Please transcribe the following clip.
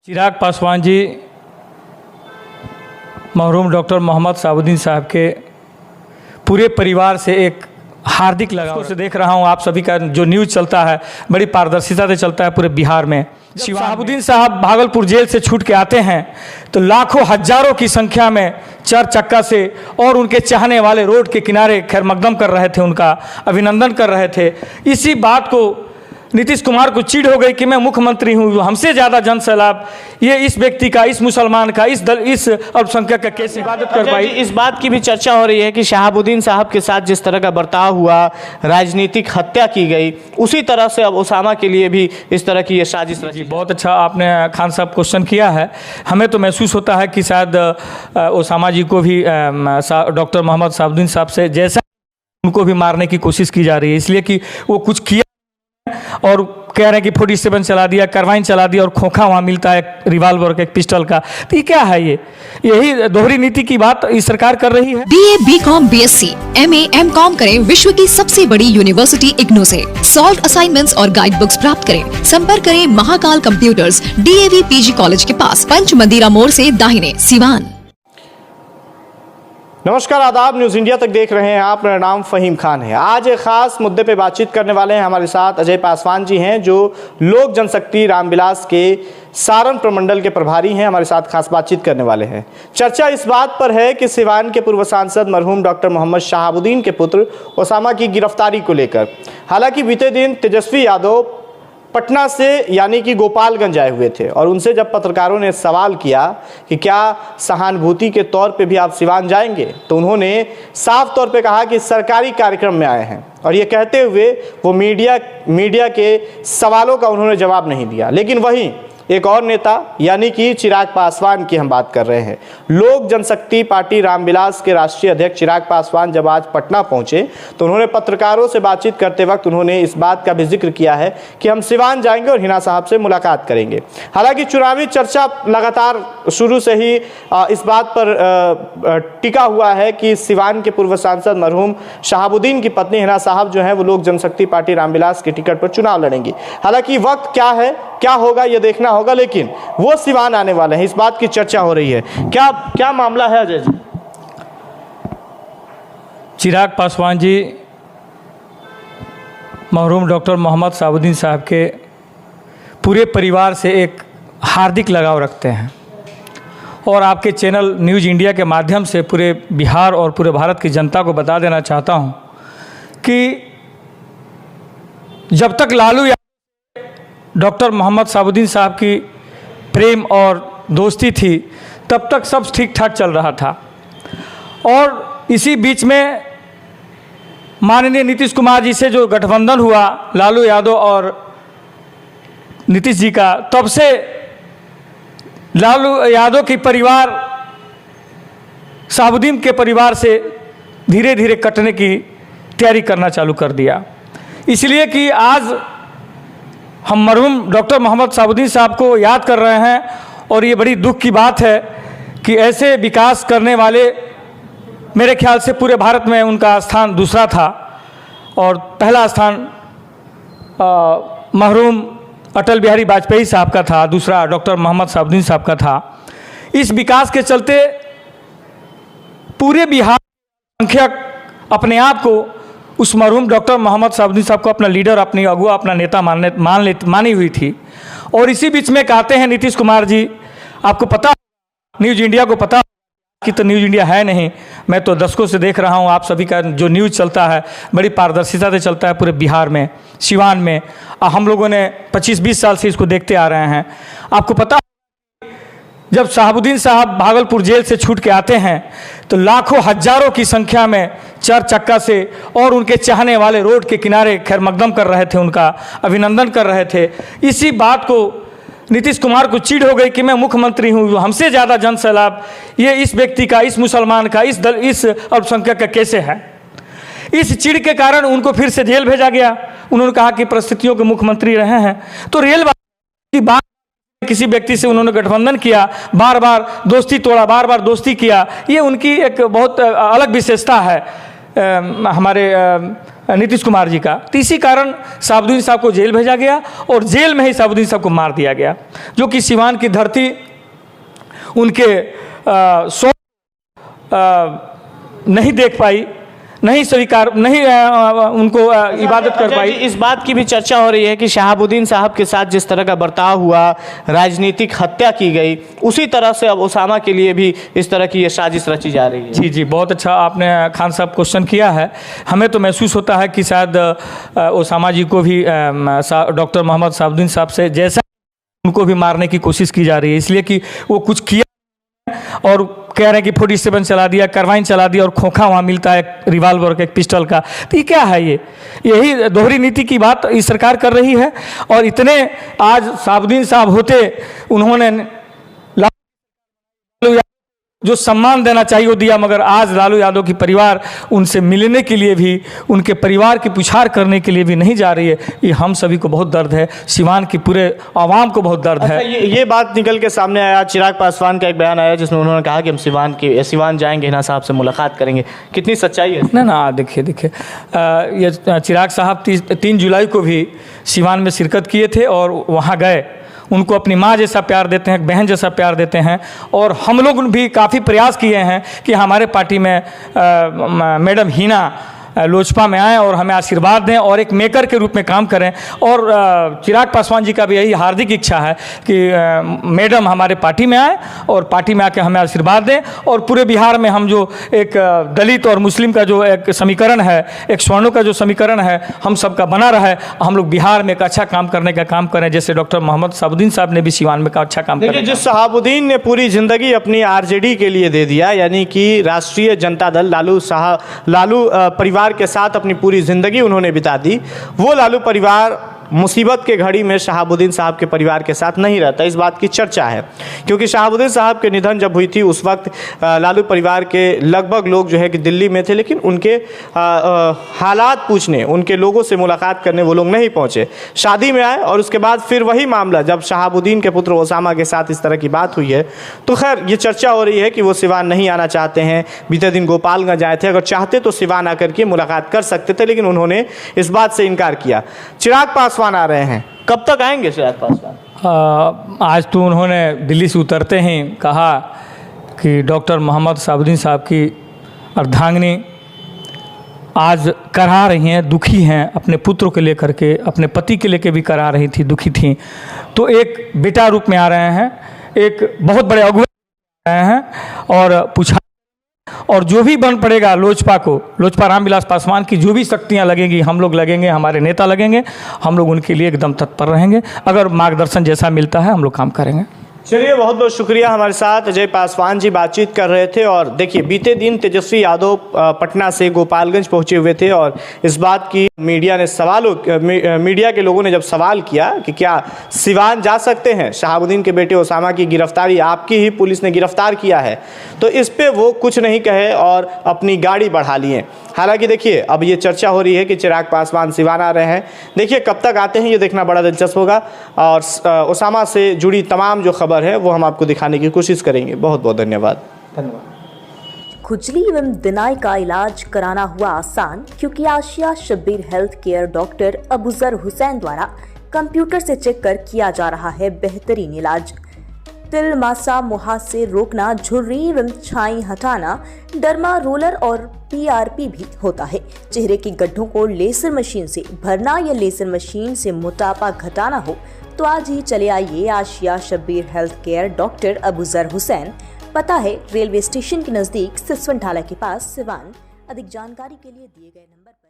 चिराग पासवान जी मरहूम डॉक्टर मोहम्मद शहाबुद्दीन साहब के पूरे परिवार से एक हार्दिक लगाव से देख रहा हूं। आप सभी का जो न्यूज़ चलता है बड़ी पारदर्शिता से चलता है पूरे बिहार में। शहाबुद्दीन साहब भागलपुर जेल से छूट के आते हैं तो लाखों हजारों की संख्या में चार चक्का से और उनके चाहने वाले रोड के किनारे खैर मकदम कर रहे थे, उनका अभिनंदन कर रहे थे। इसी बात को नीतीश कुमार को चिढ़ हो गई कि मैं मुख्यमंत्री हूँ, हमसे ज़्यादा जन सैलाब ये इस व्यक्ति का, इस मुसलमान का, इस अल्पसंख्यक का कैसे इबादत कर पाई। इस बात की भी चर्चा हो रही है कि शहाबुद्दीन साहब के साथ जिस तरह का बर्ताव हुआ, राजनीतिक हत्या की गई, उसी तरह से अब ओसामा के लिए भी इस तरह की ये साजिश रची। बहुत अच्छा आपने खान साहब क्वेश्चन किया है। हमें तो महसूस होता है कि शायद ओसामा जी को भी डॉक्टर मोहम्मद शहाबुद्दीन साहब से जैसा उनको भी मारने की कोशिश की जा रही है, इसलिए कि वो कुछ किया और कह रहे हैं कि 47 चला दिया, कार्बाइन चला दिया और खोखा वहाँ मिलता है रिवाल्वर का, एक पिस्टल का। तो ये क्या है? यही दोहरी नीति की बात इस सरकार कर रही है। BA, BCom, BSc, MA, MCom करें विश्व की सबसे बड़ी यूनिवर्सिटी इग्नू से। सॉल्व असाइनमेंट्स और गाइड बुक्स प्राप्त करें। संपर्क करें Mahakal computers, DAV PG college के पास, पंच मंदिरा मोड़ से दाहिने, सिवान। नमस्कार, आदाब, न्यूज़ इंडिया तक देख रहे हैं आप। मेरा नाम फ़हीम खान है। आज एक खास मुद्दे पे बातचीत करने वाले हैं। हमारे साथ अजय पासवान जी हैं जो लोक जनशक्ति रामविलास के सारण प्रमंडल के प्रभारी हैं। हमारे साथ खास बातचीत करने वाले हैं। चर्चा इस बात पर है कि सिवान के पूर्व सांसद मरहूम डॉक्टर मोहम्मद शहाबुद्दीन के पुत्र ओसामा की गिरफ्तारी को लेकर। हालांकि बीते दिन तेजस्वी यादव पटना से यानी कि गोपालगंज आए हुए थे और उनसे जब पत्रकारों ने सवाल किया कि क्या सहानुभूति के तौर पे भी आप सिवान जाएंगे, तो उन्होंने साफ तौर पे कहा कि सरकारी कार्यक्रम में आए हैं। और ये कहते हुए वो मीडिया के सवालों का उन्होंने जवाब नहीं दिया। लेकिन वहीं एक और नेता यानी कि चिराग पासवान की हम बात कर रहे हैं। लोक जनशक्ति पार्टी रामविलास के राष्ट्रीय अध्यक्ष चिराग पासवान जब आज पटना पहुंचे तो उन्होंने पत्रकारों से बातचीत करते वक्त उन्होंने इस बात का भी जिक्र किया है कि हम सिवान जाएंगे और हिना साहब से मुलाकात करेंगे। हालांकि चुनावी चर्चा लगातार शुरू से ही इस बात पर टिका हुआ है कि सिवान के पूर्व सांसद मरहूम शहाबुद्दीन की पत्नी हिना साहब जो है वो लोक जनशक्ति पार्टी रामविलास के टिकट पर चुनाव लड़ेंगी। हालांकि वक्त क्या है, क्या होगा ये देखना होगा, लेकिन वो सिवान आने वाले हैं, इस बात की चर्चा हो रही है। क्या मामला है अजय जी? चिराग पासवान जी मरहूम डॉक्टर मोहम्मद शहाबुद्दीन साहब के पूरे परिवार से एक हार्दिक लगाव रखते हैं और आपके चैनल न्यूज़ इंडिया के माध्यम से पूरे बिहार और पूरे भारत की जनता को बता देना चाहता हूं कि जब तक लालू डॉक्टर मोहम्मद शहाबुद्दीन साहब की प्रेम और दोस्ती थी तब तक सब ठीक ठाक चल रहा था। और इसी बीच में माननीय नीतीश कुमार जी से जो गठबंधन हुआ लालू यादव और नीतीश जी का, तब से लालू यादव की परिवार शहाबुद्दीन के परिवार से धीरे धीरे कटने की तैयारी करना चालू कर दिया। इसलिए कि आज हम मरहूम डॉक्टर मोहम्मद शहाबुद्दीन साहब को याद कर रहे हैं और ये बड़ी दुख की बात है कि ऐसे विकास करने वाले, मेरे ख्याल से पूरे भारत में उनका स्थान दूसरा था और पहला स्थान मरहूम अटल बिहारी वाजपेयी साहब का था, दूसरा डॉक्टर मोहम्मद शहाबुद्दीन साहब का था। इस विकास के चलते पूरे बिहार संख्यक अपने आप को उस मरहूम डॉक्टर मोहम्मद शहाबुद्दीन साहब को अपना लीडर, अपनी अगुआ, अपना नेता मानी हुई थी। और इसी बीच में कहते हैं नीतीश कुमार जी, आपको पता, न्यूज़ इंडिया को पता कि तो न्यूज़ इंडिया है नहीं, मैं तो दशकों से देख रहा हूँ। आप सभी का जो न्यूज़ चलता है बड़ी पारदर्शिता से चलता है पूरे बिहार में, सिवान में। हम लोगों ने 25-20 साल से इसको देखते आ रहे हैं। आपको पता, जब शहाबुद्दीन साहब भागलपुर जेल से छूट के आते हैं तो लाखों हजारों की संख्या में चार चक्का से और उनके चाहने वाले रोड के किनारे खैर मकदम कर रहे थे, उनका अभिनंदन कर रहे थे। इसी बात को नीतीश कुमार को चिढ़ हो गई कि मैं मुख्यमंत्री हूँ, हमसे ज़्यादा जन सैलाब ये इस व्यक्ति का, इस मुसलमान का, इस अल्पसंख्यक का कैसे है। इस चिढ़ के कारण उनको फिर से जेल भेजा गया। उन्होंने कहा कि परिस्थितियों के मुख्यमंत्री रहे हैं तो रेल की बात, किसी व्यक्ति से उन्होंने गठबंधन किया, बार बार दोस्ती तोड़ा, बार बार दोस्ती किया। ये उनकी एक बहुत अलग विशेषता है हमारे नीतीश कुमार जी का। तो इसी कारण शहाबुद्दीन साहब को जेल भेजा गया और जेल में ही शहाबुद्दीन साहब को मार दिया गया, जो कि सिवान की धरती उनके नहीं देख पाई, नहीं स्वीकार, नहीं उनको इबादत कर पाई। इस बात की भी चर्चा हो रही है कि शहाबुद्दीन साहब के साथ जिस तरह का बर्ताव हुआ, राजनीतिक हत्या की गई, उसी तरह से अब ओसामा के लिए भी इस तरह की ये साजिश रची जा रही है। जी जी, बहुत अच्छा आपने खान साहब क्वेश्चन किया है। हमें तो महसूस होता है कि शायद ओसामा जी को भी डॉक्टर मोहम्मद शहाबुद्दीन साहब से जैसा उनको भी मारने की कोशिश की जा रही है, इसलिए कि वो कुछ किया और कह रहे हैं कि 47 चला दिया, कार्बाइन चला दिया और खोखा वहाँ मिलता है रिवाल्वर का, एक पिस्टल का। तो ये क्या है? यही दोहरी नीति की बात इस सरकार कर रही है। और इतने आज शहाबुद्दीन साहब होते, उन्होंने जो सम्मान देना चाहिए वो दिया, मगर आज लालू यादव की परिवार उनसे मिलने के लिए भी, उनके परिवार की पुछार करने के लिए भी नहीं जा रही है। ये हम सभी को बहुत दर्द है, सिवान की पूरे आवाम को बहुत दर्द है। ये बात निकल के सामने आया, चिराग पासवान का एक बयान आया जिसमें उन्होंने कहा कि हम सिवान जाएंगे, हिना साहब से मुलाकात करेंगे। कितनी सच्चाई है? ना देखिए ये चिराग साहब 3 जुलाई को भी सिवान में शिरकत किए थे और वहाँ गए, उनको अपनी माँ जैसा प्यार देते हैं, बहन जैसा प्यार देते हैं। और हम लोग भी काफ़ी प्रयास किए हैं कि हमारे पार्टी में मैडम हिना लोजपा में आएँ और हमें आशीर्वाद दें और एक मेकर के रूप में काम करें। और चिराग पासवान जी का भी यही हार्दिक इच्छा है कि मैडम हमारे पार्टी में आए और पार्टी में आके हमें आशीर्वाद दें। और पूरे बिहार में हम जो एक दलित और मुस्लिम का जो एक समीकरण है, एक स्वर्णों का जो समीकरण है, हम सबका बना रहा है। हम लोग बिहार में एक अच्छा काम करने का काम करें, जैसे डॉक्टर मोहम्मद शहाबुद्दीन साहब ने भी सिवान में का अच्छा काम किया। जिस शहाबुद्दीन ने पूरी जिंदगी अपनी आरजेडी के लिए दे दिया, यानी कि राष्ट्रीय जनता दल, लालू परिवार के साथ अपनी पूरी जिंदगी उन्होंने बिता दी, वो लालू परिवार मुसीबत के घड़ी में शहाबुद्दीन साहब के परिवार के साथ नहीं रहता। इस बात की चर्चा है क्योंकि शहाबुद्दीन साहब के निधन जब हुई थी उस वक्त लालू परिवार के लगभग लोग जो है कि दिल्ली में थे, लेकिन उनके हालात पूछने, उनके लोगों से मुलाकात करने वो लोग नहीं पहुंचे। शादी में आए और उसके बाद फिर वही मामला, जब शहाबुद्दीन के पुत्र ओसामा के साथ इस तरह की बात हुई है तो खैर ये चर्चा हो रही है कि वो सिवान नहीं आना चाहते हैं। बीते दिन गोपालगंज आए थे, अगर चाहते तो सिवान आकर के मुलाकात कर सकते थे, लेकिन उन्होंने इस बात से इनकार किया। चिराग पासवान आ रहे हैं, कब तक आएंगे चिराग पासवान? आज तो उन्होंने दिल्ली से उतरते ही कहा कि डॉक्टर मोहम्मद शहाबुद्दीन साहब की अर्धांगिनी आज करा रही हैं, दुखी हैं, अपने पुत्र को लेकर के, अपने पति के लेकर भी करा रही थी, दुखी थी। तो एक बेटा रूप में आ रहे हैं, एक बहुत बड़े अगुवा आ रहे हैं और पूछा, और जो भी बन पड़ेगा लोजपा को, लोजपा रामविलास पासवान की जो भी शक्तियां लगेंगी, हम लोग लगेंगे, हमारे नेता लगेंगे, हम लोग उनके लिए एकदम तत्पर रहेंगे। अगर मार्गदर्शन जैसा मिलता है हम लोग काम करेंगे। चलिए, बहुत बहुत शुक्रिया। हमारे साथ अजय पासवान जी बातचीत कर रहे थे। और देखिए, बीते दिन तेजस्वी यादव पटना से गोपालगंज पहुंचे हुए थे और इस बात की मीडिया के लोगों ने जब सवाल किया कि क्या सिवान जा सकते हैं, शहाबुद्दीन के बेटे ओसामा की गिरफ्तारी आपकी ही पुलिस ने गिरफ्तार किया है, तो इस पे वो कुछ नहीं कहे और अपनी गाड़ी बढ़ा लिए। हालांकि देखिए, अब ये चर्चा हो रही है कि चिराग पासवान सिवान आ रहे हैं। देखिए कब तक आते हैं, ये देखना बड़ा दिलचस्प होगा। और ओसामा से जुड़ी तमाम जो खबर है वो हम आपको दिखाने की कोशिश करेंगे। बहुत बहुत धन्यवाद। खुजली एवं दिनाई का इलाज कराना हुआ आसान, क्योंकि Asia Shabbir health care doctor Abuzar Hussain द्वारा कंप्यूटर से चेक कर किया जा रहा है बेहतरीन इलाज। तिल, मासा, मुहासे रोकना, झुर्री एवं छाई हटाना, डर्मा रोलर और PRP भी होता है। चेहरे की गड्ढों को लेजर मशीन से भरना या लेजर मशीन से मोटापा घटाना हो तो आज ही चले आइए Asia Shabbir health care doctor Abuzar Hussain. पता है रेलवे स्टेशन के नजदीक सिसवन ढाला के पास, सिवान। अधिक जानकारी के लिए दिए गए नंबर पर